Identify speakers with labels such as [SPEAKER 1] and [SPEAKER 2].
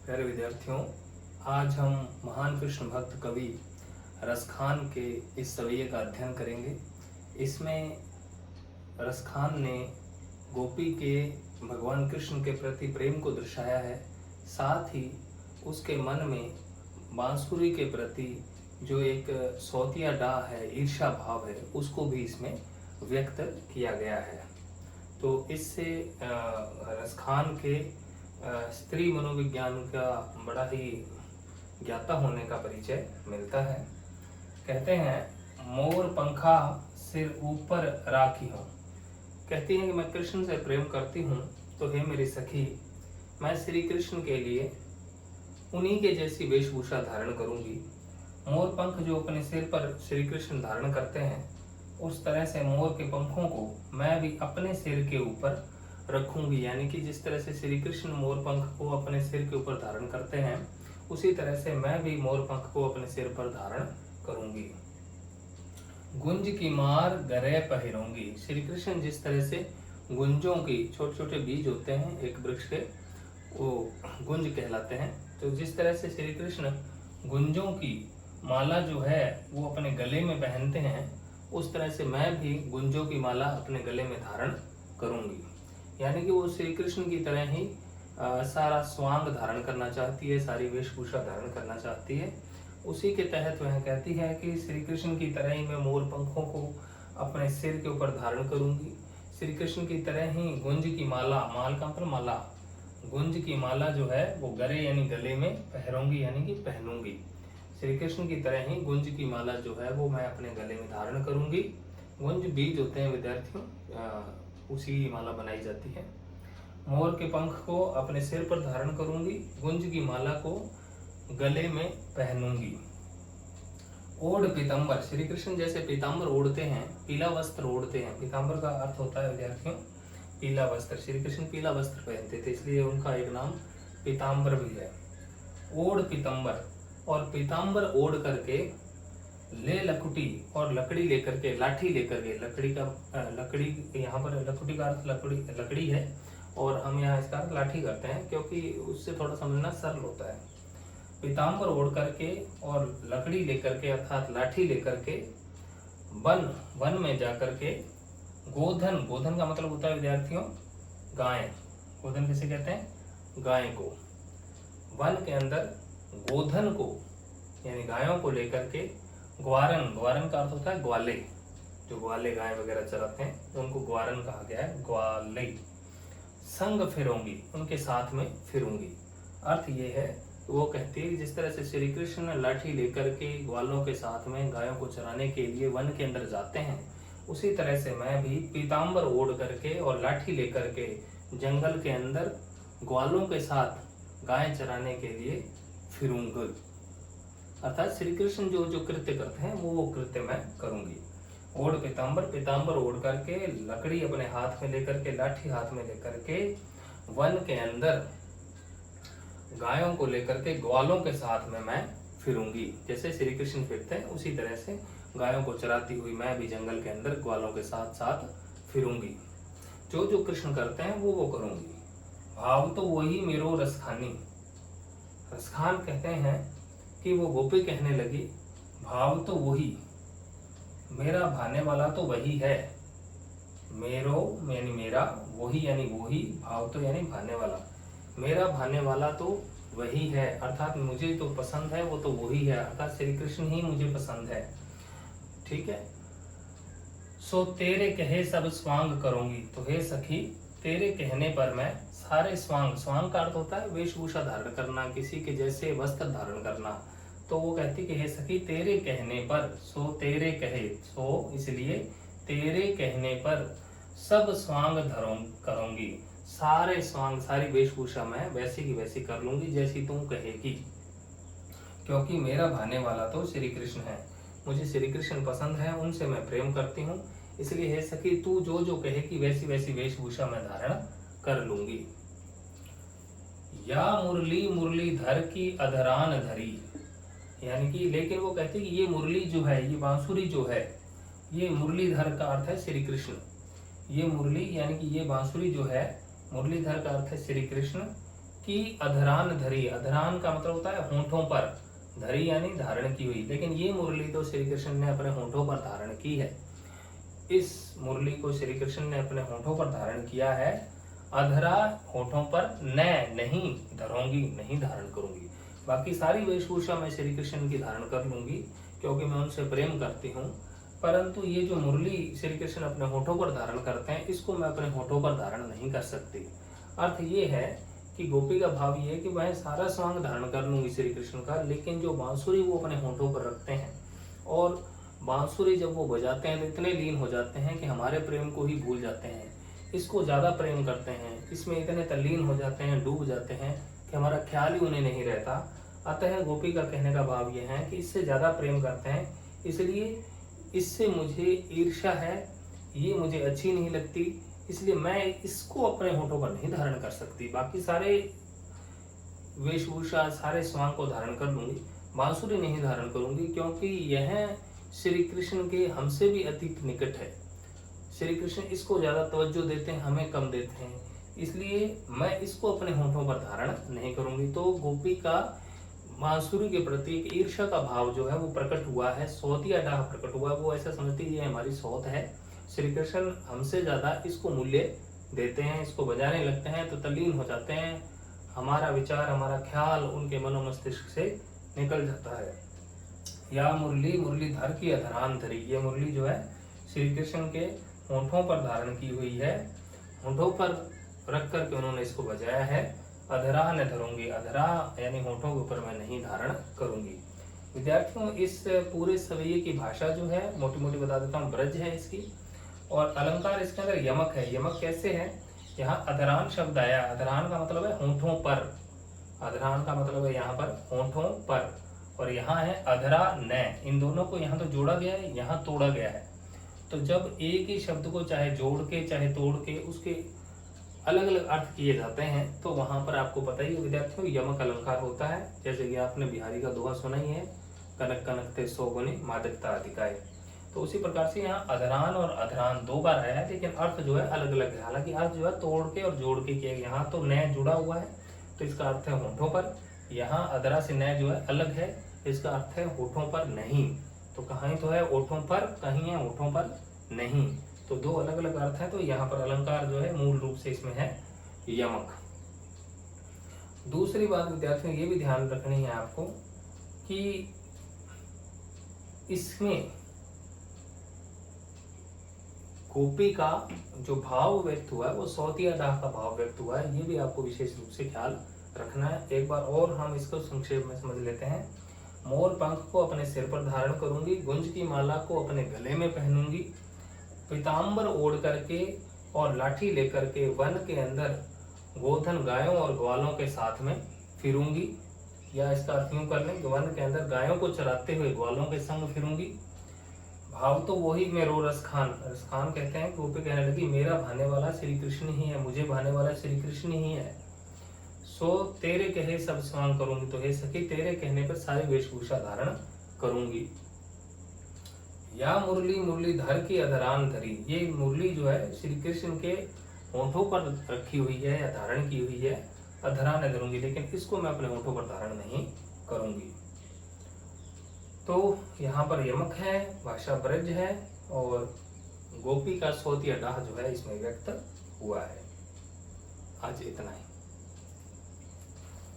[SPEAKER 1] प्यारे विद्यार्थियों, आज हम महान कृष्ण भक्त कवि रसखान के इस सवैये का अध्ययन करेंगे। इसमें रसखान ने गोपी के भगवान कृष्ण के प्रति प्रेम को दर्शाया है, साथ ही उसके मन में बांसुरी के प्रति जो एक सौतिया डाह है, ईर्ष्या भाव है, उसको भी इसमें व्यक्त किया गया है। तो इससे रसखान के स्त्री मनोविज्ञान का बड़ा ही ज्ञाता होने का परिचय मिलता है। कहते हैं, मोर पंखा सिर ऊपर राखी हूँ। कहती हैं कि मैं कृष्ण से प्रेम करती हूँ, तो हे मेरी सखी, मैं श्री कृष्ण के लिए उन्हीं के जैसी वेशभूषा धारण करूंगी। मोर पंख जो अपने सिर पर श्री कृष्ण धारण करते हैं, उस तरह से मोर के पंखों को मैं भी अपने सिर के ऊपर रखूंगी। यानी कि जिस तरह से श्री कृष्ण मोर पंख को अपने सिर के ऊपर धारण करते हैं, उसी तरह से मैं भी मोर पंख को अपने सिर पर धारण करूंगी। गुंज की मार गरे पहिरूंगी। श्री कृष्ण जिस तरह से गुंजों की छोटे छोटे बीज होते हैं एक वृक्ष के, वो गुंज कहलाते हैं। तो जिस तरह से श्री कृष्ण गुंजों की माला जो है वो अपने गले में पहनते हैं, उस तरह से मैं भी गुंजों की माला अपने गले में धारण करूंगी। यानी कि वो श्री कृष्ण की तरह ही सारा स्वांग धारण करना चाहती है, सारी वेशभूषा धारण करना चाहती है। उसी के तहत वह कहती है कि श्री कृष्ण की तरह ही मैं मोर पंखों को अपने सिर के ऊपर धारण करूंगी। श्री कृष्ण की तरह ही गुंज की माला, माल का मतलब माला, गुंज की माला जो है वो गले यानी गले में पहनूंगी, यानी कि पहनूंगी। श्री कृष्ण की तरह ही गुंज की माला जो है वो मैं अपने गले में धारण करूंगी। गुंज बीज होते हैं विद्यार्थियों, उसी माला बनाई जाती है। मोर के पंख को अपने सिर पर धारण करूंगी, गुंज की माला को गले में पहनूंगी। ओढ़ पीताम्बर। श्री कृष्ण जैसे पीताम्बर ओढ़ते हैं, पीला वस्त्र ओढ़ते हैं। पीताम्बर का अर्थ होता है विद्यार्थियों पीला वस्त्र। श्री कृष्ण पीला वस्त्र पहनते थे, इसलिए उनका एक नाम पीताम्बर भी है। ओढ़ पीताम्बर, और पीताम्बर ओढ़ करके ले लकुटी, और लकड़ी लेकर के, लाठी लेकर के, लकड़ी यहाँ पर लकुटी का अर्थ लकड़ी है, और हम यहाँ इसका अर्थ लाठी करते हैं क्योंकि उससे थोड़ा समझना सरल होता है। पीताम्बर ओढ़ करके और लकड़ी लेकर के अर्थात लाठी लेकर के वन में जाकर के गोधन का मतलब होता है विद्यार्थियों गाय। गोधन किसे कहते हैं? गाय को। वन के अंदर गोधन को यानी गायों को लेकर के ग्वारन का अर्थ होता है ग्वाले, जो ग्वाले गाय वगैरह चलाते हैं उनको ग्वारन कहा गया है, ग्वाले। संग फिरूंगी, उनके साथ में फिरूंगी। अर्थ ये है, वो कहती है जिस तरह से श्री कृष्ण लाठी लेकर के ग्वालों के साथ में गायों को चराने के लिए वन के अंदर जाते हैं, उसी तरह से मैं भी पीताम्बर ओढ़ करके और लाठी लेकर के जंगल के अंदर ग्वालों के साथ गाय चराने के लिए फिरूंगी। अर्थात श्री कृष्ण जो कृत्य करते हैं वो कृत्य मैं करूंगी। ओढ़ पीताम्बर ओढ़ करके, लकड़ी अपने हाथ में लेकर के, लाठी हाथ में लेकर के वन के अंदर गायों को लेकर के ग्वालों के साथ में मैं फिरूंगी। जैसे श्री कृष्ण फिरते हैं उसी तरह से गायों को चराती हुई मैं भी जंगल के अंदर ग्वालों के साथ साथ फिरूंगी। जो कृष्ण करते हैं वो करूंगी। भाव तो वही मेरो रसखानी। रसखान कहते हैं कि वो गोपी कहने लगी, भाव तो वही, मेरा भाने वाला तो वही है। मेरो यानी मेरा, वही यानी वही, भाव तो यानी भाने वाला, मेरा भाने वाला तो वही है। अर्थात मुझे तो पसंद है वो तो वही है, अर्थात श्री कृष्ण ही मुझे पसंद है। ठीक है। सो तेरे कहे सब स्वांग करूंगी। तो हे सखी, तेरे कहने पर मैं सारे स्वांग का अर्थ होता है वेशभूषा धारण करना, किसी के जैसे वस्त्र धारण करना। तो वो कहती कि हे सखी, तेरे कहने पर, सो तेरे कहे, सो इसलिए तेरे कहने पर सब स्वांग करूंगी। सारे स्वांग, सारी वेशभूषा मैं वैसी की वैसी कर लूंगी जैसी तुम कहेगी, क्योंकि मेरा भाने वाला तो श्री कृष्ण है। मुझे श्री कृष्ण पसंद है, उनसे मैं प्रेम करती हूँ, इसलिए हे सखी तू जो कहेगी वैसी वैसी वेशभूषा मैं धारण कर लूंगी। या मुरली धर की अधरान धरी। यानी कि लेकिन वो कहते कि ये मुरली जो है, ये बांसुरी जो है, ये मुरलीधर का अर्थ है श्री कृष्ण। ये मुरली यानी कि ये बांसुरी जो है, मुरलीधर का अर्थ है श्री कृष्ण, कि अधरान धरी, अधरान का मतलब होता है होंठों पर, धरी यानी धारण की हुई, लेकिन ये मुरली तो श्री कृष्ण ने अपने होंठों पर धारण की है। इस मुरली को श्री कृष्ण ने अपने होंठों पर धारण किया है। अधरा होंठों पर, नहीं धरूंगी, नहीं धारण करूंगी। बाकी सारी वेशभूषा मैं श्री कृष्ण की धारण कर लूंगी क्योंकि मैं उनसे प्रेम करती हूँ, परंतु ये जो मुरली श्री कृष्ण अपने होठों पर धारण करते हैं, इसको मैं अपने होठों पर धारण नहीं कर सकती। अर्थ ये है कि गोपी का भाव ये है कि वह सारा स्वांग धारण कर लूंगी श्री कृष्ण का, लेकिन जो बांसुरी वो अपने होठों पर रखते हैं, और बांसुरी जब वो बजाते हैं तो इतने लीन हो जाते हैं कि हमारे प्रेम को ही भूल जाते हैं, इसको ज्यादा प्रेम करते हैं, इसमें इतने तल्लीन हो जाते हैं, डूब जाते हैं कि हमारा ख्याल ही उन्हें नहीं रहता। अतः गोपी का कहने का भाव यह है कि इससे ज्यादा प्रेम करते हैं, इसलिए इससे मुझे ईर्ष्या है, ये मुझे अच्छी नहीं लगती, इसलिए मैं इसको अपने होठों पर नहीं धारण कर सकती। बाकी सारे वेशभूषा, सारे स्वांग को धारण कर लूंगी, बांसुरी नहीं धारण करूंगी, क्योंकि यह श्री कृष्ण के हमसे भी अधिक निकट है। श्री कृष्ण इसको ज्यादा तवज्जो देते हैं, हमें कम देते हैं, इसलिए मैं इसको अपने होठों पर धारण नहीं करूंगी। तो गोपी का बांसुरी के प्रति एक ईर्ष्या का भाव जो है वो प्रकट हुआ है, सौतिया डाह प्रकट हुआ है। वो ऐसा समझती है ये हमारी सौत है, श्री कृष्ण हमसे ज्यादा इसको मूल्य देते हैं, इसको बजाने लगते हैं तो तल्लीन हो जाते हैं, हमारा विचार, हमारा ख्याल उनके मनोमस्तिष्क से निकल जाता है। या मुरली मुरलीधर की अधरान धरी, ये मुरली जो है श्री कृष्ण के होठों पर धारण की हुई है, होठों पर रख करके उन्होंने इसको बजाया है। अधरा न धरूंगी, अधरा यानी होठों के ऊपर मैं नहीं धारण करूंगी। विद्यार्थियों, इस पूरे सवैये की भाषा जो है मोटी मोटी बता देता हूँ, ब्रज है इसकी, और अलंकार इसके अंदर यमक है। यमक कैसे है, यहाँ अधरान शब्द आया, अधरान का मतलब है होठों पर, अधरान का मतलब है यहाँ पर होठों पर, और यहाँ है अधरा न, इन दोनों को यहाँ तो जोड़ा गया है, यहाँ तोड़ा गया है। तो जब एक ही शब्द को चाहे जोड़ के चाहे तोड़ के उसके अलग अलग अर्थ किए जाते हैं, तो वहां पर आपको पता ही है विद्यार्थियों, यमक अलंकार होता है। जैसे कि आपने बिहारी का दोहा सुना ही है, कनक कनक ते सौ गुनी मादकता अधिकाय। तो उसी प्रकार से यहाँ अधरान और अधरान दो बार आया है, लेकिन अर्थ जो है अलग अलग है। हालांकि अर्थ जो है तोड़ के और जोड़ के किया, यहाँ तो नया जुड़ा हुआ है तो इसका अर्थ है होठों पर, यहाँ अधरा से नया जो है अलग है, इसका अर्थ है होठों पर नहीं। तो कहीं तो है ओठों पर, कहीं है होठों पर नहीं, तो दो अलग अलग अर्थ है। तो यहाँ पर अलंकार जो है मूल रूप से इसमें है यमक। दूसरी बात विद्यार्थियों ये भी ध्यान रखनी है आपको कि इसमें गोपी का जो भाव व्यक्त हुआ है वो सौतिया डाह का भाव व्यक्त हुआ है, ये भी आपको विशेष रूप से ख्याल रखना है। एक बार और हम इसको संक्षेप में समझ लेते हैं। मोर पंख को अपने सिर पर धारण करूंगी, गुंज की माला को अपने गले में पहनूंगी, पीताम्बर ओढ़ करके और लाठी लेकर के वन के अंदर गोधन गायों और ग्वालों के साथ में फिरूंगी, या इसका अर्थ यूं कर लें कि वन के अंदर गायों को चराते हुए ग्वालों के संग फिरूंगी। भाव तो वही मेरो रसखान, रसखान कहते हैं, गोपी कहने लगी मेरा भाने वाला श्री कृष्ण ही है, मुझे भाने वाला श्री कृष्ण ही है। सो तेरे कहे सब स्वांग करूंगी, तो हे सखी तेरे कहने पर सारी वेशभूषा धारण करूंगी। या मुरली मुरलीधर की अधरान धरी, ये मुरली जो है श्री कृष्ण के होठों पर रखी हुई है या धारण की हुई है, अधरान धरूंगी, लेकिन इसको मैं अपने होठों पर धारण नहीं करूंगी। तो यहाँ पर यमक है, भाषा ब्रज है, और गोपी का सौतिया डाह जो है इसमें व्यक्त हुआ है। आज इतना ही।